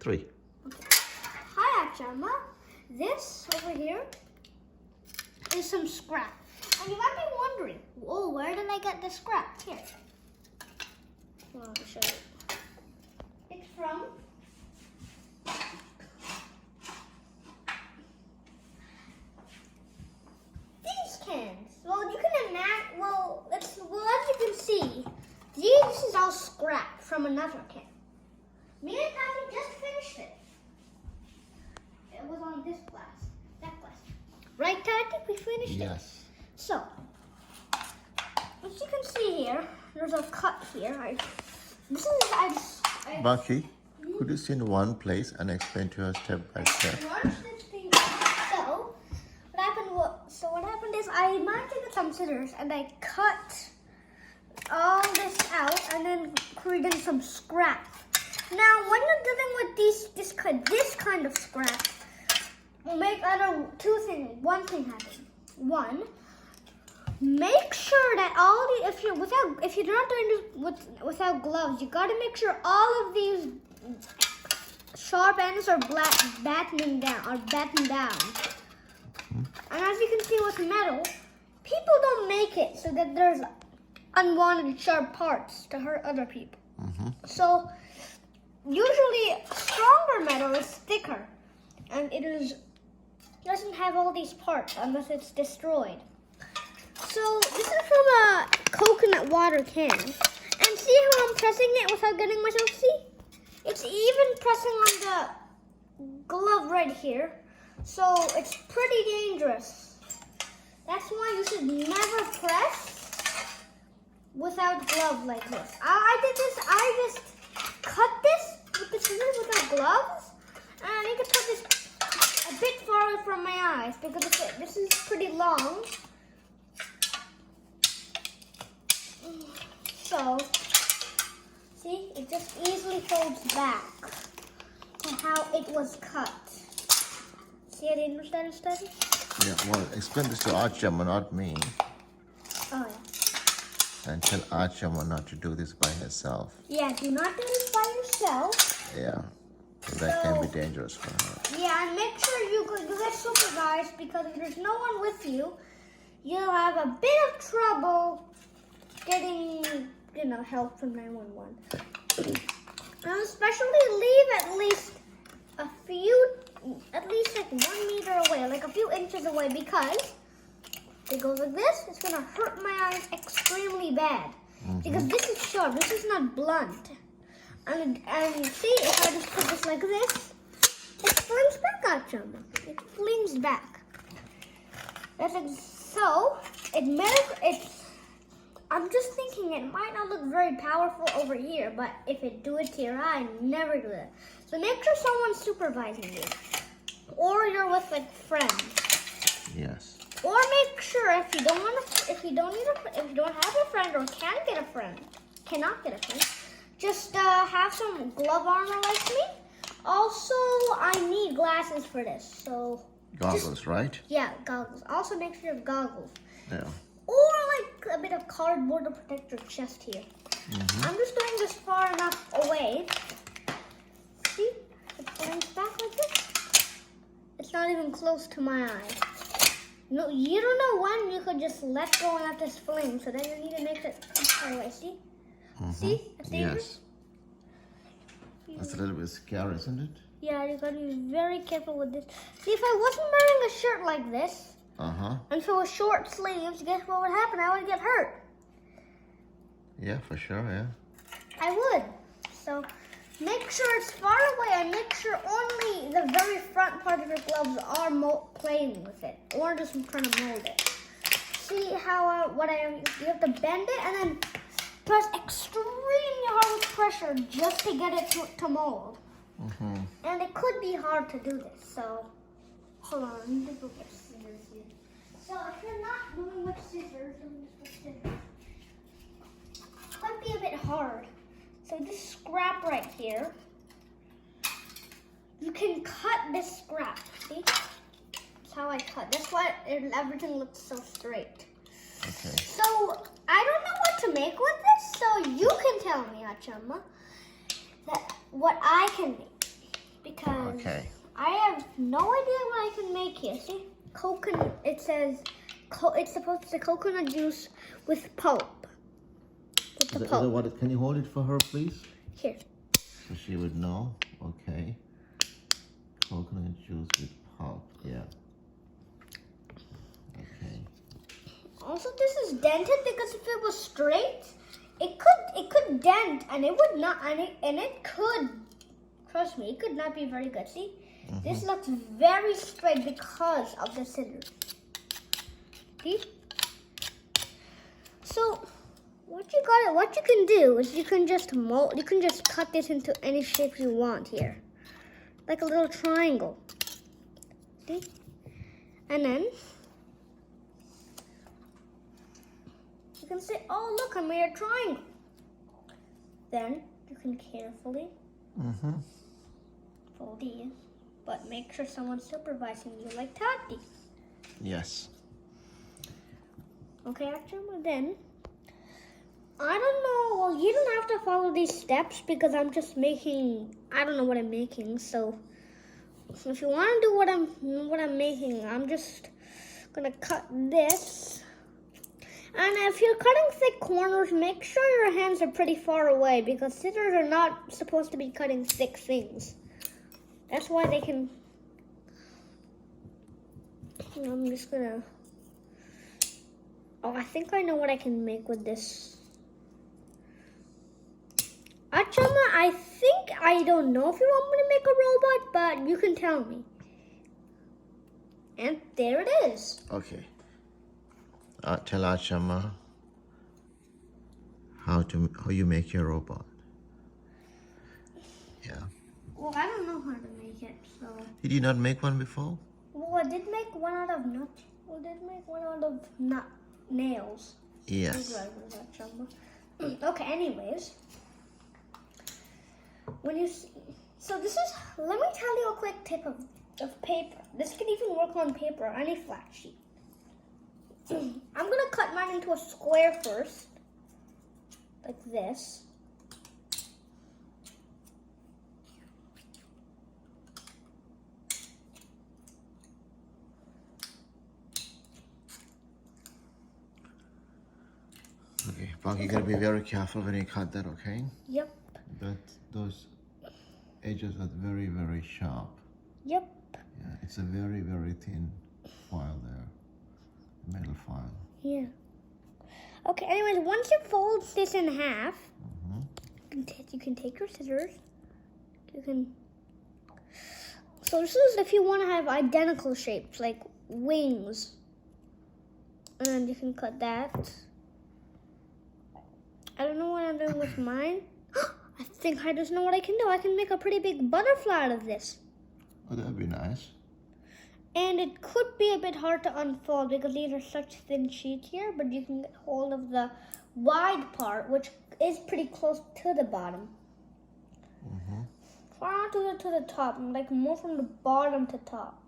3. Okay. Hi, Achichiamma. This over here is some scrap. And you might be wondering, whoa, where did I get this scrap? Here. Well, I'll show you. It's from these cans. Well, you can imagine, as you can see, this is all scrap from another can. Me and Daddy just finished it. It was on this glass, that glass. Right, Daddy? We finished it. Yes. So, as you can see here, there's a cut here. Baki, could you sit in one place and explain to us step by step? Watch this thing. So, what happened is I mounted some scissors and I cut all this out and then created some scrap. Now, when you're dealing with this kind of scrap, make one thing happen. One, make sure that if you're not doing this without gloves, you gotta make sure all of these sharp ends are battened down. And as you can see with metal, people don't make it so that there's unwanted sharp parts to hurt other people. So usually stronger metal is thicker, and it doesn't have all these parts unless it's destroyed. So this is from a coconut water can. And see how I'm pressing it without getting myself, see? It's even pressing on the glove right here. So it's pretty dangerous. That's why you should never press without glove like this. I just cut this with the scissors without gloves. And I need to put this a bit farther from my eyes because this is pretty long. So, see, it just easily folds back to how it was cut. See, I didn't understand it, Daddy? Yeah, well, explain this to Achichiamma, not me. Oh, yeah. And tell Achichiamma not to do this by herself. Yeah, do not do this by yourself. Yeah, that can be dangerous for her. Yeah, and make sure you get supervised because if there's no one with you, you'll have a bit of trouble getting, help from 911. And especially leave at least like 1 meter away, like a few inches away, because if it goes like this, it's gonna hurt my eyes extremely bad. Because this is sharp, this is not blunt. And see, if I just put this like this, it flings back, Achichiamma. It flings back. I'm just thinking it might not look very powerful over here, but if it do it to your eye, never do it. So make sure someone's supervising you, or you're with like friends. Yes. Or make sure if you don't have a friend or cannot get a friend, just have some glove armor like me. Also, I need glasses for this, so. Goggles, right? Yeah, goggles. Also, make sure you have goggles. Yeah. Or like a bit of cardboard to protect your chest here. I'm just doing this far enough away. See? It flings back like this. It's not even close to my eye. No, you don't know when you could just let go and let this fling. So then you need to make it far away. See? See? It's dangerous. Yes. That's a little bit scary, isn't it? Yeah, you gotta be very careful with this. See, if I wasn't wearing a shirt like this, and so with short sleeves, guess what would happen? I would get hurt. Yeah, for sure, yeah. I would. So make sure it's far away and make sure only the very front part of your gloves are playing with it, or just trying to mold it. See how you have to bend it and then press extremely hard with pressure just to get it to mold. And it could be hard to do this, so hold on, let me go get scissors here. So if you're not doing with scissors, let me just put scissors. It might be a bit hard. So this scrap right here, you can cut this scrap, see? That's how I cut. That's why everything looks so straight. Okay. So I don't know what to make with this, so you can tell me, Achichiamma, that what I can make. Okay. I have no idea what I can make here. See, coconut. It says it's supposed to say coconut juice with pulp. With the pulp. What? Can you hold it for her, please? Here. So she would know. Okay. Coconut juice with pulp. Yeah. Okay. Also, this is dented because if it was straight, it could dent and it would not, and it could. Trust me, it could not be very good. See, this looks very straight because of the scissors. See? So, what you can do is you can just cut this into any shape you want here. Like a little triangle. See? And then you can say, oh look, I made a triangle. Then you can carefully fold these, but make sure someone's supervising you like Tati. Yes. Okay, actually, then, I don't know, well, you don't have to follow these steps because I'm just making, I don't know what I'm making, so if you want to do what I'm making, I'm just gonna cut this. And if you're cutting thick corners, make sure your hands are pretty far away because scissors are not supposed to be cutting thick things. That's why they can, I'm just gonna, oh, I think I know what I can make with this. Achichiamma, I don't know if you want me to make a robot, but you can tell me. And there it is. Okay. Tell Achichiamma how you make your robot. Yeah. Well, I don't know how to make it, so. Did you not make one before? Well, I did make one out of nuts. Well, I did make one out of nails. Yes. Okay, anyways. So this is, let me tell you a quick tip of paper. This can even work on paper or any flat sheet. I'm going to cut mine into a square first, like this. Okay, Buck, you gotta be very careful when you cut that, okay? Yep. Those edges are very, very sharp. Yep. Yeah, it's a very, very thin file there. Metal file. Yeah. Okay, anyways, once you fold this in half, you can take your scissors. So this is if you want to have identical shapes, like wings. And you can cut that. I don't know what I'm doing with mine. I think I just know what I can do. I can make a pretty big butterfly out of this. Oh, that'd be nice. And it could be a bit hard to unfold because these are such thin sheets here, but you can get hold of the wide part, which is pretty close to the bottom. Try not to do it to the top, like more from the bottom to top.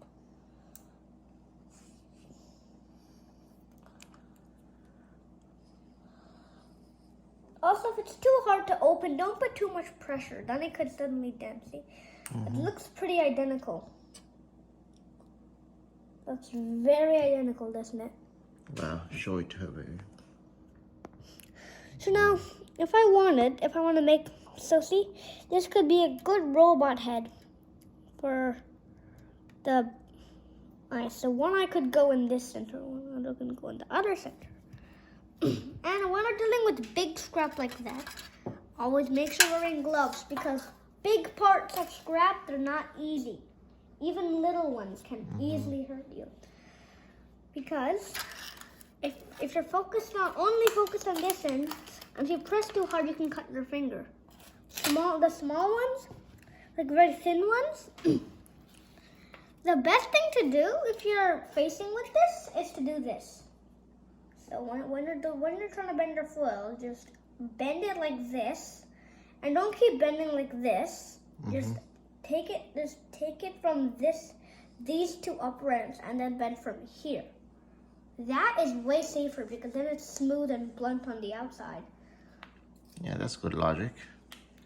Also, if it's too hard to open, don't put too much pressure. Then it could suddenly dent. See? It looks pretty identical. That's very identical, doesn't it? Wow, show it to her, baby. So now, if I want to make, so see, this could be a good robot head for the, alright, so one eye could go in this center, one eye could go in the other center. And when you're dealing with big scrap like that, always make sure you're wearing gloves because big parts of scrap, they're not easy. Even little ones can easily hurt you. Like if you're only focused on this end, and if you press too hard, you can cut your finger. The small ones, like very thin ones, the best thing to do if you're facing with this is to do this. So when you're trying to bend your foil, just bend it like this, and don't keep bending like this. Just take it from these two upper ends, and then bend from here. That is way safer because then it's smooth and blunt on the outside. Yeah, that's good logic.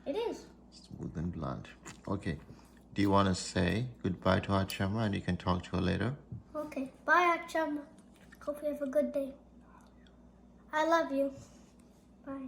It is. Smooth and blunt. Okay, Do you want to say goodbye to Achichiamma and you can talk to her later? Okay. Bye, Achichiamma. Hope you have a good day. I love you. Bye.